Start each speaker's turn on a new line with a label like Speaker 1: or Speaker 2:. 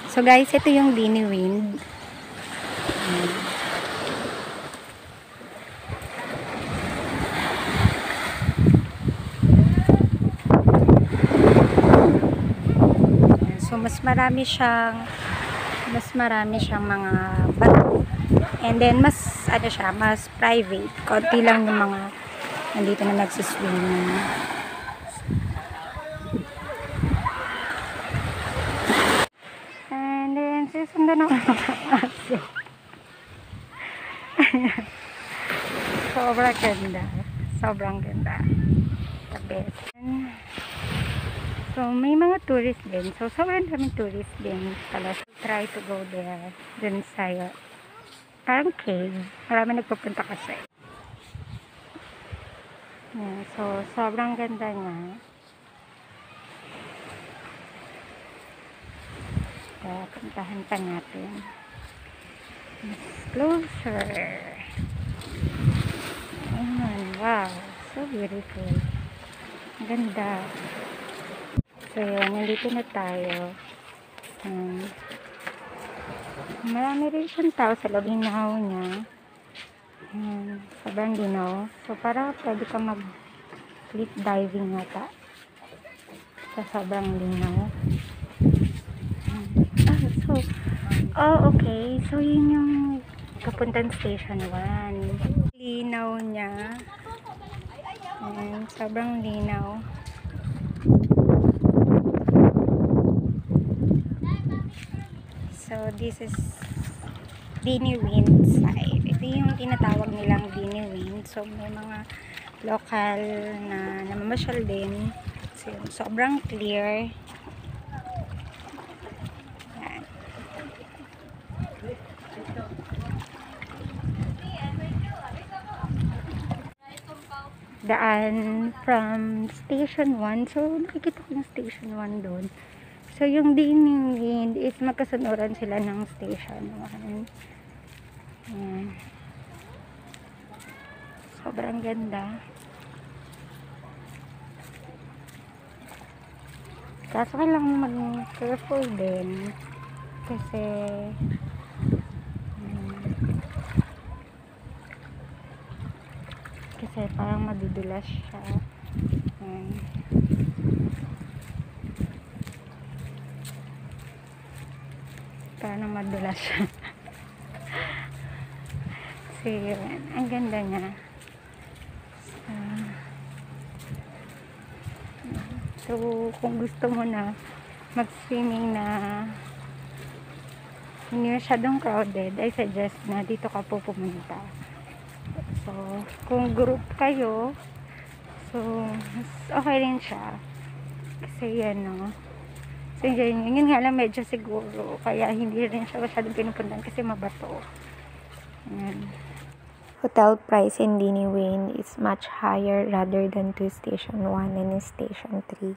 Speaker 1: So guys, ito yung Dini Wind. So mas marami siyang mga bato. And then mas siya, mas private. Konti lang yung mga nandito na nagsiswimming. And then susundan ng aso. Sobrang ganda. Sobrang ganda. The best. So, may mga tourist din. So, sobrang daming tourist din pala. So, try to go there. Dun sa parang cave. Marami nagpupunta kasi. Yeah, so, sobrang ganda niya. Kaya, puntahan pa natin. Closer. Ayan, wow. So beautiful. Ganda. So, yun, nandito na tayo. Marami rin siyang tao sa loob. Hinahaw niya. Sobrang linaw. So, para pwede ka mag-cliff diving nata. So, sobrang linaw. Okay. So, yun yung kapuntan station 1. Linaw niya. Sobrang linaw. So, this is Dini Wind side. Ito yung tinatawag nilang Dini Wind. So, may mga local na namamasyal din. So, sobrang clear. Yan. Daan from Station 1. So, nakikita ko yung Station 1 doon. So, yung Dini Wind is magkasunuran sila ng Station 1. Ayan. Sobrang ganda. Kaso kailangan mag-careful din. Kasi parang madudulas siya. Parang madulas siya. So, yun. Ang ganda niya. So, kung gusto mo na mag-swimming na hindi masyadong crowded, I suggest na dito ka po pumunta. So, kung group kayo, so, okay rin siya. Kasi yan, no? So, yun nga lang medyo siguro. Kaya hindi rin siya masyadong pinupuntan kasi mabato. Ayan. Hotel price in Dini Wind is much higher rather than to Station 1 and Station 3.